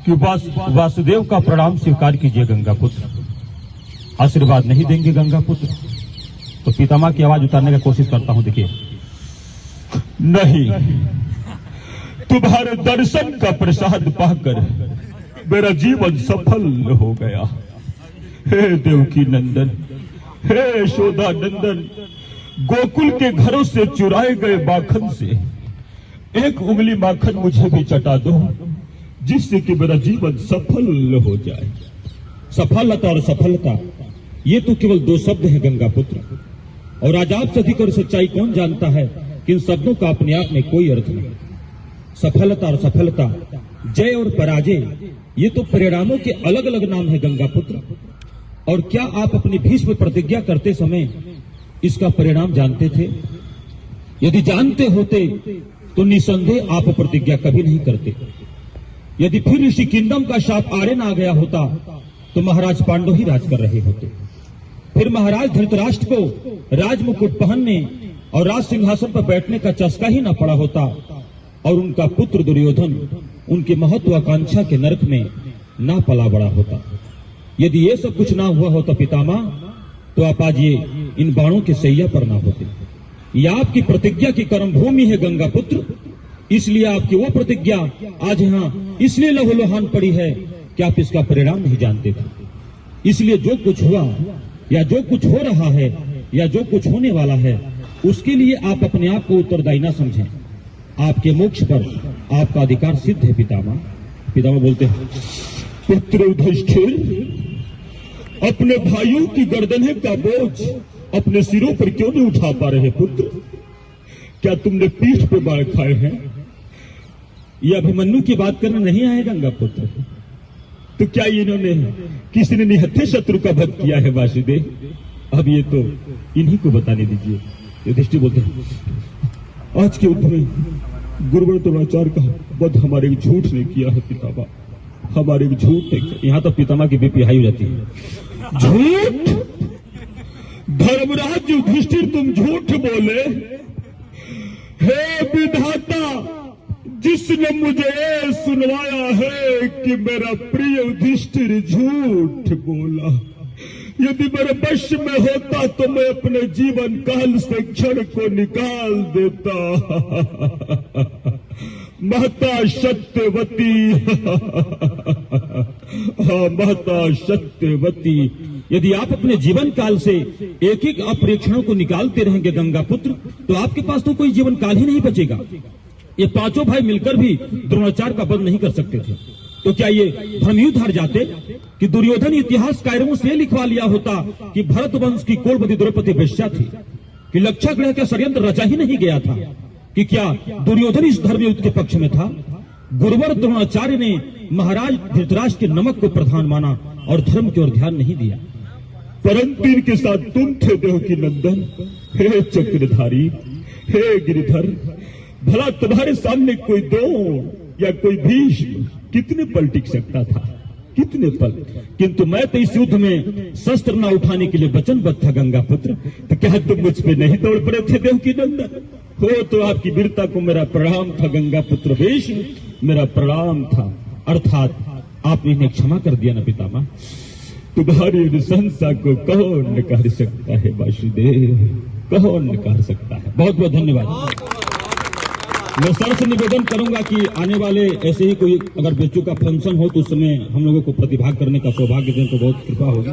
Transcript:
कि वासुदेव का प्रणाम स्वीकार कीजिए गंगा पुत्र। आशीर्वाद नहीं देंगे गंगा पुत्र तो पितामह की आवाज उतारने की कोशिश करता हूं। देखिए, नहीं, तुम्हारे दर्शन का प्रसाद पाकर मेरा जीवन सफल हो गया। हे देवकी नंदन, हे यशोदा नंदन, गोकुल के घरों से चुराए गए माखन से एक उंगली माखन मुझे भी चटा दो, जिससे कि मेरा जीवन सफल हो जाए। सफलता और सफलता ये तो केवल दो शब्द हैं गंगा पुत्र, और आज आपसे अधिक और सच्चाई कौन जानता है कि इन शब्दों का अपने आप में कोई अर्थ नहीं। सफलता और सफलता, जय और पराजय, ये तो परिणामों के अलग अलग नाम है गंगा पुत्र। और क्या आप अपनी भीष्म प्रतिज्ञा करते समय इसका परिणाम जानते थे? यदि जानते होते तो निसंदेह आप प्रतिज्ञा कभी नहीं करते। यदि फिर ऋषि किंगडम का शाप आर्यन आ गया होता तो महाराज पांडव ही राज कर रहे होते। फिर महाराज धृतराष्ट्र को राजमुकुट पहनने और राज सिंहासन पर बैठने का चस्का ही न पड़ा होता, और उनका पुत्र दुर्योधन उनकी महत्वाकांक्षा के नरक में ना पला बड़ा होता। यदि ये सब कुछ ना हुआ होता पितामह, तो आप आज ये इन बाणों के सैया पर ना होते। यह आपकी प्रतिज्ञा की कर्म भूमि है गंगा पुत्र, इसलिए आपकी वो प्रतिज्ञा आज यहाँ इसलिए लहूलुहान पड़ी है कि आप इसका परिणाम नहीं जानते थे। इसलिए जो कुछ हुआ या जो कुछ हो रहा है या जो कुछ होने वाला है, उसके लिए आप अपने आप को उत्तरदायी न समझें। आपके मोक्ष पर आपका अधिकार सिद्ध है पितामह। पितामह बोलते हैं, पुत्र युधिष्ठिर, अपने भाइयों की गर्दनें का बोझ अपने सिरों पर क्यों नहीं उठा पा रहे पुत्र? क्या तुमने पीठ पे बाढ़ खाए हैं? ये अभिमन्यु की बात करने नहीं आए गंगा पुत्र, तो क्या इन्होंने किसी ने निहत्थे शत्रु का वध किया है वासुदेव? अब ये तो इन्हीं को बताने दीजिए। युधिष्ठिर बोलते हैं, आज के युद्ध में गुरुवर द्रोणाचार्य का वध हमारे एक झूठ ने किया है पितामह, हमारे एक झूठ ने किया। यहां तो पितामह की बीपी हाई हो जाती है। झूठ? धर्मराज युधिष्ठिर, तुम झूठ बोले? हे विधाता, जिसने मुझे सुनवाया है कि मेरा प्रिय युधिष्ठिर झूठ बोला, यदि मेरे वश में होता तो मैं अपने जीवन काल से क्षण को निकाल देता। महता सत्यवती, हाँ महता सत्यवती, यदि आप अपने जीवन काल से एक एक अपरेक्षणों को निकालते रहेंगे गंगा पुत्र, तो आपके पास तो कोई जीवन काल ही नहीं बचेगा। ये पांचों भाई मिलकर भी द्रोणाचार्य का वध नहीं कर सकते थे। तो क्या ये धर्मयुद्ध हार जाते कि दुर्योधन इतिहास कायरों से लिखवा लिया होता कि भरत वंश की कोलवती द्रौपदी वेश्या थी, कि लक्षागृह का षड्यंत्र रचा ही नहीं गया था, कि क्या दुर्योधन इस धर्मयुद्ध के पक्ष में था? गुरुवर द्रोणाचार्य ने महाराज धृतराष्ट्र के नमक को प्रधान माना और धर्म की ओर ध्यान नहीं दिया। परंतु इनके साथ तुम थे देवकी नंदन। हे चक्रधारी, हे गिरिधर, भला तुम्हारे सामने कोई द्रोण या कोई भीष्म कितने पल टिक सकता था? कितने पल? किंतु मैं तो इस युद्ध में शस्त्र न उठाने के लिए वचनबद्ध था गंगा पुत्र। तो क्या तुम मुझ पे नहीं दौड़ पड़े थे देवकी नंदन? हो तो आपकी वीरता को मेरा प्रणाम था गंगा पुत्र भीष्म, मेरा प्रणाम था। अर्थात आपने इन्हें क्षमा कर दिया न पितामह। तुम्हारी अनुशंसा को कौन नकार सकता है वासुदेव, कौन नकार सकता है? बहुत बहुत धन्यवाद। मैं सर से निवेदन करूंगा कि आने वाले ऐसे ही कोई अगर बच्चों का फंक्शन हो तो उस समय हम लोगों को प्रतिभाग करने का सौभाग्य दें तो बहुत कृपा होगी।